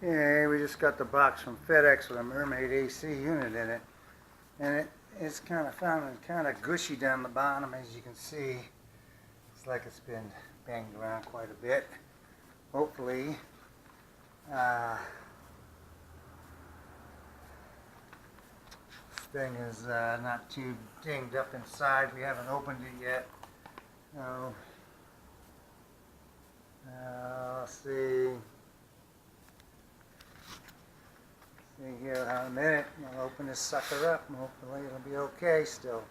Okay, we just got the box from FedEx with a Mermaid AC unit in it, and it's kind of found kind of gushy down the bottom, as you can see. It's like it's been banged around quite a bit. Hopefully, this thing is not too dinged up inside. We haven't opened it yet. So, let's see. See here in a minute. I'll open this sucker up and hopefully it'll be okay still.